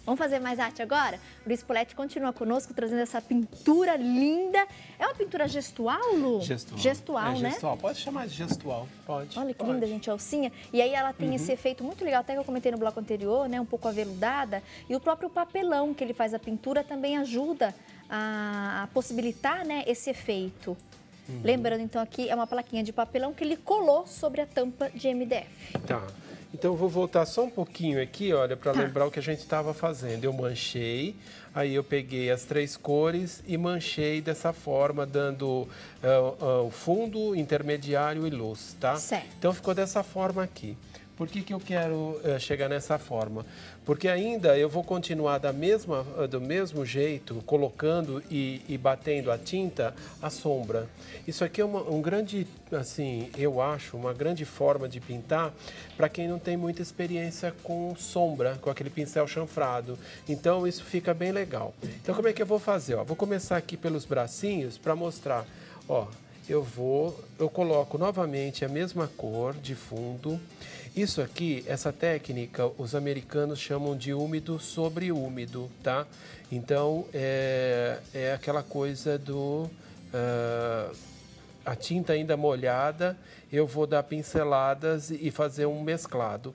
Vamos fazer mais arte agora? O Luiz Poletti continua conosco, trazendo essa pintura linda. É uma pintura gestual, Lu? Gestual. Gestual, né? Gestual. Pode chamar de gestual, pode. Olha que pode. linda, gente, a alcinha. E aí ela tem esse efeito muito legal, até que eu comentei no bloco anterior, né? Um pouco aveludada. E o próprio papelão que ele faz a pintura também ajuda a possibilitar, né, esse efeito. Lembrando, então, aqui é uma plaquinha de papelão que ele colou sobre a tampa de MDF. Tá. Então, eu vou voltar só um pouquinho aqui, olha, para lembrar o que a gente estava fazendo. Eu manchei, aí eu peguei as 3 cores e manchei dessa forma, dando o fundo, intermediário e luz, tá? Certo. Então, ficou dessa forma aqui. Por que eu quero chegar nessa forma? Porque ainda eu vou continuar do mesmo jeito, colocando e batendo a tinta, a sombra. Isso aqui é um grande, assim, eu acho, uma grande forma de pintar para quem não tem muita experiência com sombra, com aquele pincel chanfrado. Então, isso fica bem legal. Então, como é que eu vou fazer? Ó, vou começar aqui pelos bracinhos para mostrar. Ó, eu coloco novamente a mesma cor de fundo. Isso aqui, essa técnica, os americanos chamam de úmido sobre úmido, tá? Então, é aquela coisa do... a tinta ainda molhada, eu vou dar pinceladas e fazer um mesclado.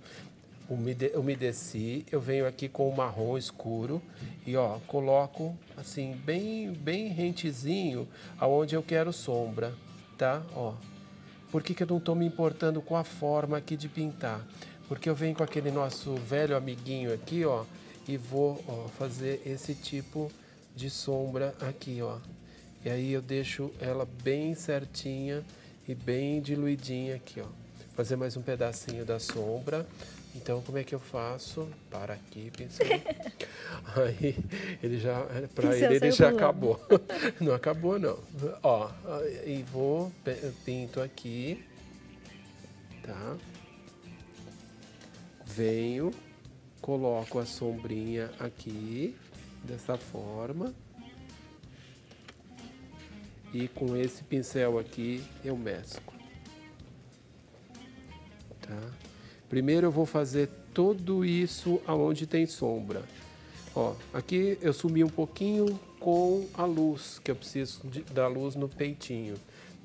Umedeci, eu venho aqui com o marrom escuro e, ó, coloco assim, bem rentezinho, aonde eu quero sombra, tá? Ó. Por que eu não estou me importando com a forma aqui de pintar? Porque eu venho com aquele nosso velho amiguinho aqui, ó, e vou, ó, fazer esse tipo de sombra aqui, ó. E aí eu deixo ela bem certinha e bem diluidinha aqui, ó. Fazer mais um pedacinho da sombra. Então, como é que eu faço? Para aqui, pincel. Aí, ele já, para ele já acabou. Não acabou, não. Ó, e pinto aqui, tá? Venho, coloco a sombrinha aqui, dessa forma. E com esse pincel aqui, eu mesclo. Tá? Primeiro eu vou fazer tudo isso aonde tem sombra. Ó, aqui eu sumi um pouquinho com a luz, que eu preciso da luz no peitinho.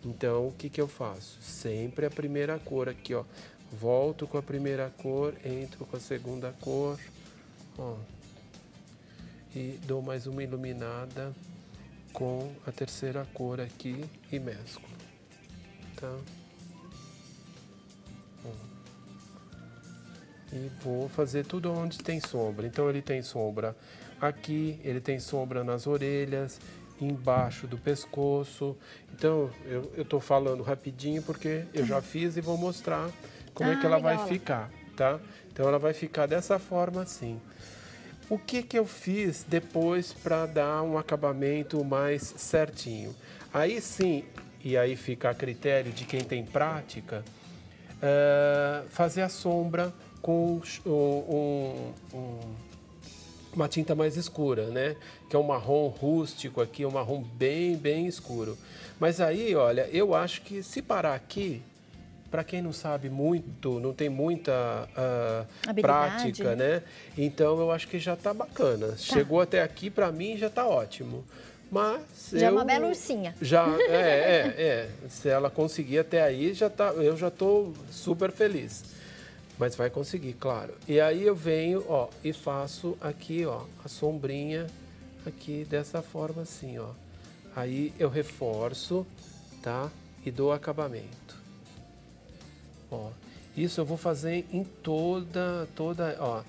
Então, o que eu faço? Sempre a primeira cor aqui, ó. Volto com a primeira cor, entro com a segunda cor, ó. E dou mais uma iluminada com a terceira cor aqui e mesclo, tá? Ó. E vou fazer tudo onde tem sombra. Então, ele tem sombra aqui, ele tem sombra nas orelhas, embaixo do pescoço. Então, eu tô falando rapidinho porque eu já fiz e vou mostrar como é que ela vai ficar, tá? Então, ela vai ficar dessa forma assim. O que eu fiz depois para dar um acabamento mais certinho? Aí sim, e aí fica a critério de quem tem prática, fazer a sombra com uma tinta mais escura, né? Que é um marrom rústico aqui, um marrom bem escuro. Mas aí, olha, eu acho que se parar aqui, para quem não sabe muito, não tem muita prática, né? Então, eu acho que já tá bacana. Tá. Chegou até aqui, para mim, já tá ótimo. Mas já é uma bela ursinha. Já, se ela conseguir até aí, eu já tô super feliz. Mas vai conseguir, claro. E aí eu venho, ó, e faço aqui, ó, a sombrinha aqui dessa forma assim, ó. Aí eu reforço, tá? E dou acabamento. Ó, isso eu vou fazer em toda, ó.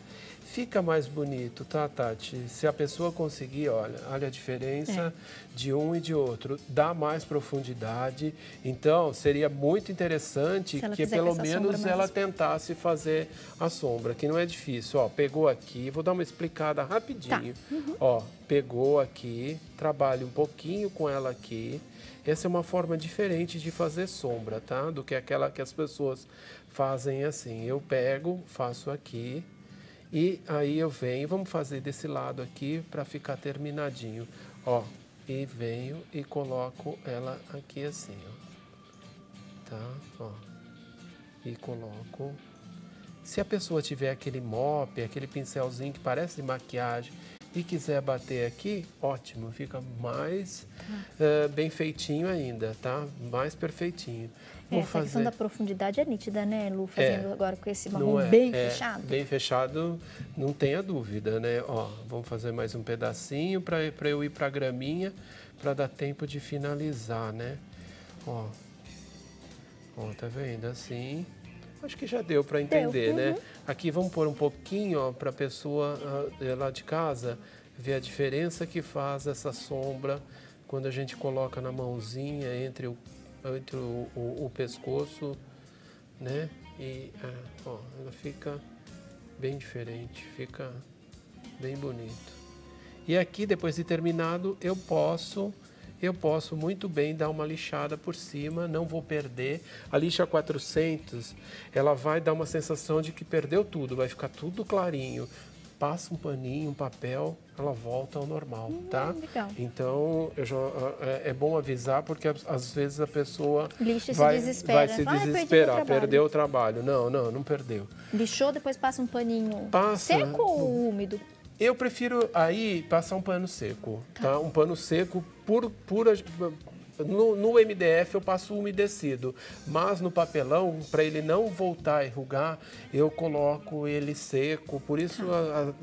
Fica mais bonito, tá, Tati? Se a pessoa conseguir, olha a diferença de um e de outro. Dá mais profundidade. Então, seria muito interessante que pelo menos ela tentasse fazer a sombra, que não é difícil. Ó, pegou aqui, vou dar uma explicada rapidinho. Tá. Ó, pegou aqui, trabalha um pouquinho com ela aqui. Essa é uma forma diferente de fazer sombra, tá? Do que aquela que as pessoas fazem assim. Eu pego, faço aqui. E aí eu venho, vamos fazer desse lado aqui para ficar terminadinho, ó. E venho e coloco ela aqui assim, ó. Tá? Ó. E coloco Se a pessoa tiver aquele mop, aquele pincelzinho que parece de maquiagem e quiser bater aqui, ótimo, fica mais bem feitinho ainda, tá? Mais perfeitinho. Essa questão da profundidade é nítida, né, Lu? Fazendo agora com esse marrom bem fechado. Bem fechado, não tenha dúvida, né? Ó, vamos fazer mais um pedacinho para eu ir para a graminha, para dar tempo de finalizar, né? Ó, tá vendo? Assim, acho que já deu para entender, né? Aqui vamos pôr um pouquinho, ó, para a pessoa lá de casa ver a diferença que faz essa sombra quando a gente coloca na mãozinha entre o pescoço, né? E ó, ela fica bem diferente, fica bem bonito. E aqui, depois de terminado, eu posso muito bem dar uma lixada por cima, não vou perder. A lixa 400, ela vai dar uma sensação de que perdeu tudo, vai ficar tudo clarinho. Passa um paninho, um papel, ela volta ao normal, tá? Legal. Então, é bom avisar, porque às vezes a pessoa vai se desesperar, perdeu o trabalho. Não perdeu. Lixou, depois passa um paninho seco ou úmido? Eu prefiro aí passar um pano seco, tá? Um pano seco no MDF eu passo umedecido, mas no papelão, para ele não voltar a enrugar, eu coloco ele seco, por isso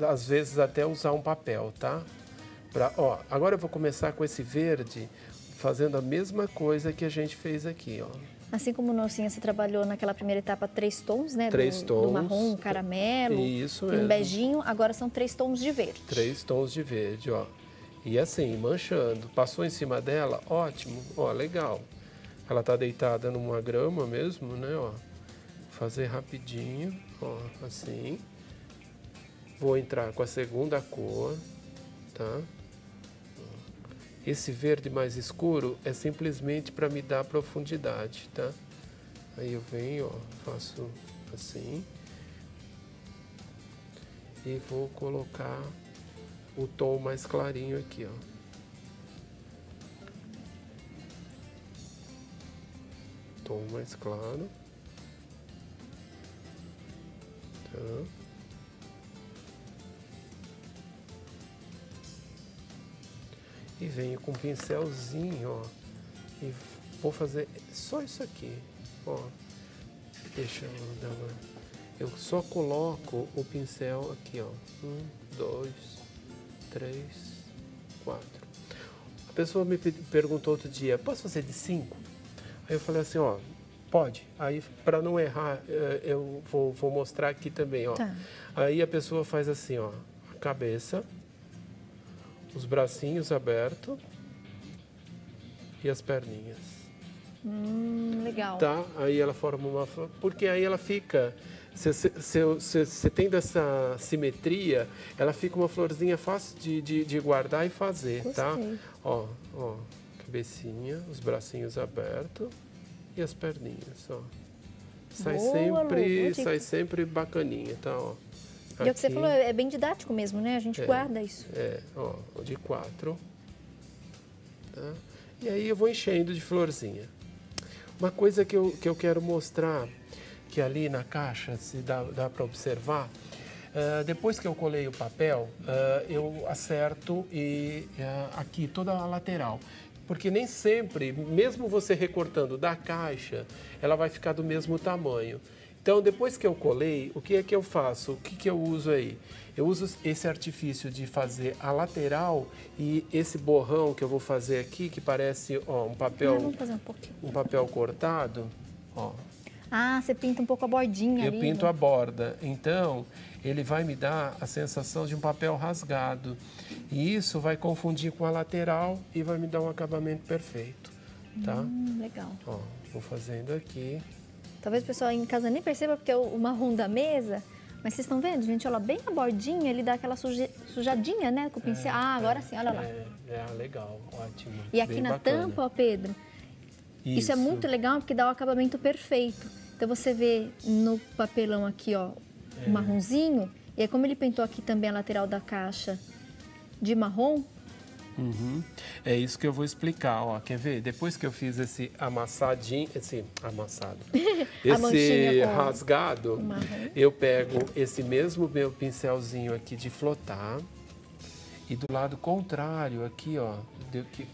às vezes até usar um papel, tá? Ó, agora eu vou começar com esse verde, fazendo a mesma coisa que a gente fez aqui, ó. Assim como Norcinha, você trabalhou naquela primeira etapa 3 tons, né? 3 tons. Do marrom, caramelo, isso mesmo. Um beijinho, agora são 3 tons de verde. 3 tons de verde, ó. E assim, manchando. Passou em cima dela, ótimo, ó, legal. Ela tá deitada numa grama mesmo, né, ó. Fazer rapidinho, ó, assim. Vou entrar com a segunda cor, tá? Esse verde mais escuro é simplesmente para me dar profundidade, tá? Aí eu venho, ó, faço assim. E vou colocar o tom mais clarinho aqui, ó. Tom mais claro. Tá. E venho com um pincelzinho, ó. E vou fazer só isso aqui, ó. Deixa eu dar uma... Eu só coloco o pincel aqui, ó. 1, 2, 3, 4. A pessoa me perguntou outro dia, posso fazer de 5? Aí eu falei assim, ó, pode. Aí, para não errar, eu vou mostrar aqui também, ó. Tá. Aí a pessoa faz assim, ó, a cabeça, os bracinhos abertos e as perninhas. Legal. Tá? Aí ela forma uma... Porque aí ela fica... Se tem dessa simetria, ela fica uma florzinha fácil de guardar e fazer, Gostei. tá? Ó, cabecinha, os bracinhos abertos e as perninhas, ó. Sai sempre bacaninha, tá? Ó. E é o que você falou, é bem didático mesmo, né? A gente guarda isso. Ó, de 4. Tá? E aí eu vou enchendo de florzinha. Uma coisa que eu quero mostrar, que ali na caixa, se dá para observar, depois que eu colei o papel, eu acerto aqui toda a lateral. Porque nem sempre, mesmo você recortando da caixa, ela vai ficar do mesmo tamanho. Então, depois que eu colei, o que é que eu faço? O que eu uso aí? Eu uso esse artifício de fazer a lateral e esse borrão que eu vou fazer aqui, que parece um papel, vamos fazer um papel cortado. Ó. Ah, você pinta um pouco a bordinha ali. Eu pinto a borda. Então, ele vai me dar a sensação de um papel rasgado. E isso vai confundir com a lateral e vai me dar um acabamento perfeito, tá? Legal. Ó, vou fazendo aqui. Talvez o pessoal em casa nem perceba, porque é o marrom da mesa. Mas vocês estão vendo, gente? Olha, bem a bordinha, ele dá aquela sujadinha, né? Com o pincel. Agora sim, olha lá. Legal, ótimo. E aqui bem na bacana. tampa, ó, Pedro, isso é muito legal, porque dá o acabamento perfeito. Então você vê no papelão aqui, ó, o marronzinho. E aí como ele pintou aqui também a lateral da caixa de marrom, É isso que eu vou explicar, ó. Quer ver? Depois que eu fiz esse amassadinho, esse rasgado, eu pego esse mesmo meu pincelzinho aqui de flotar e do lado contrário aqui, ó,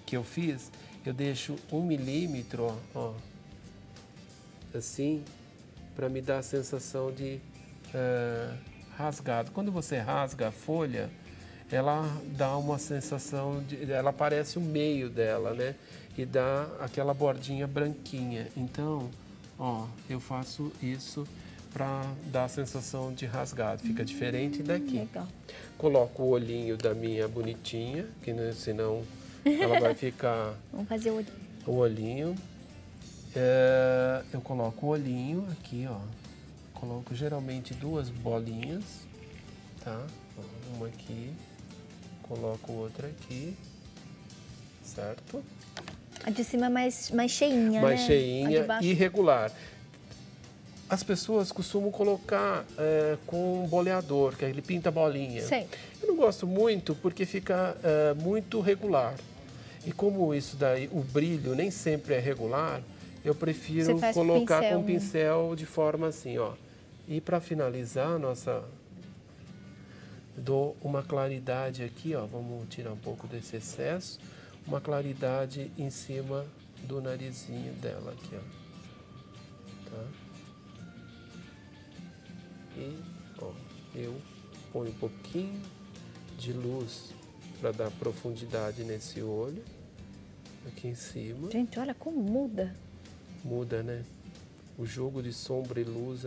que eu fiz, eu deixo 1 milímetro, ó, assim, para me dar a sensação de rasgado. Quando você rasga a folha, ela dá uma sensação ela parece o meio dela, né? E dá aquela bordinha branquinha. Então, ó, eu faço isso para dar a sensação de rasgado. Fica diferente daqui. Legal. Coloco o olhinho da minha bonitinha, que senão ela vai ficar... Vamos fazer o olhinho. O olhinho. Eu coloco o olhinho aqui, ó. Coloco geralmente 2 bolinhas, tá? Uma aqui. Coloco outra aqui, certo? A de cima mais cheinha, mais né? cheinha e irregular. As pessoas costumam colocar com um boleador, que ele pinta bolinha. Sim. Eu não gosto muito porque fica muito regular. E como isso daí, o brilho nem sempre é regular, eu prefiro colocar com pincel de forma assim, ó. E para finalizar, dou uma claridade aqui, ó, vamos tirar um pouco desse excesso, uma claridade em cima do narizinho dela aqui, ó, tá? E, ó, eu ponho um pouquinho de luz para dar profundidade nesse olho, aqui em cima. Gente, olha como muda. Muda, né? O jogo de sombra e luz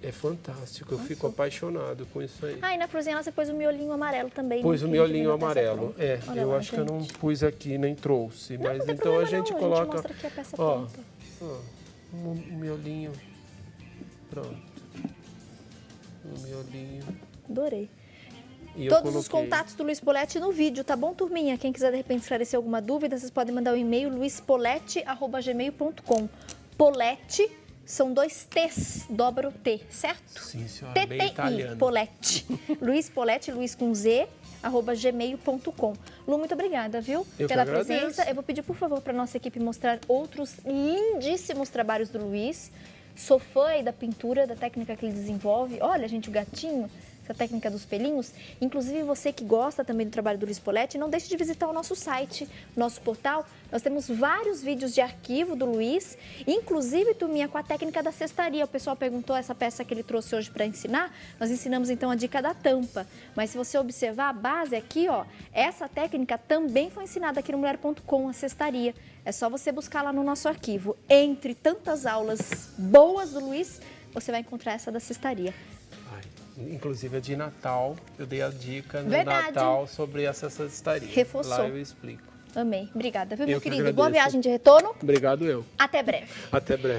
é fantástico, eu fico apaixonado com isso aí. Ah, e na florzinha você pôs o miolinho amarelo também. Pôs o miolinho amarelo, Olha eu lá, acho que eu não pus aqui, nem trouxe, não, mas não então a gente coloca... A gente mostra aqui a peça pronta. Um miolinho, pronto, um miolinho. Adorei. E todos os contatos do Luiz Poletti no vídeo, tá bom, turminha? Quem quiser, de repente, esclarecer alguma dúvida, vocês podem mandar o e-mail luispoletti@gmail.com. Poletti são 2 T's, dobra o T, certo? Sim, senhora, bem italiano. Poletti. Luiz Poletti, Luiz com Z, @gmail.com. Lu, muito obrigada, viu? Pela presença. Eu vou pedir, por favor, para nossa equipe mostrar outros lindíssimos trabalhos do Luiz. Sou fã aí da pintura, da técnica que ele desenvolve. Olha, gente, o gatinho, essa técnica dos pelinhos. Inclusive, você que gosta também do trabalho do Luiz Poletti, não deixe de visitar o nosso site, nosso portal. Nós temos vários vídeos de arquivo do Luiz, inclusive, turminha, com a técnica da cestaria. O pessoal perguntou essa peça que ele trouxe hoje para ensinar. Nós ensinamos, então, a dica da tampa. Mas se você observar a base aqui, ó, essa técnica também foi ensinada aqui no Mulher.com, a cestaria. É só você buscar lá no nosso arquivo. Entre tantas aulas boas do Luiz, você vai encontrar essa da cestaria. Inclusive a de Natal, eu dei a dica no Natal sobre essa cestaria. Reforçou. Lá eu explico. Amei. Obrigada, viu, meu querido? Agradeço. Boa viagem de retorno. Obrigado eu. Até breve. Até breve.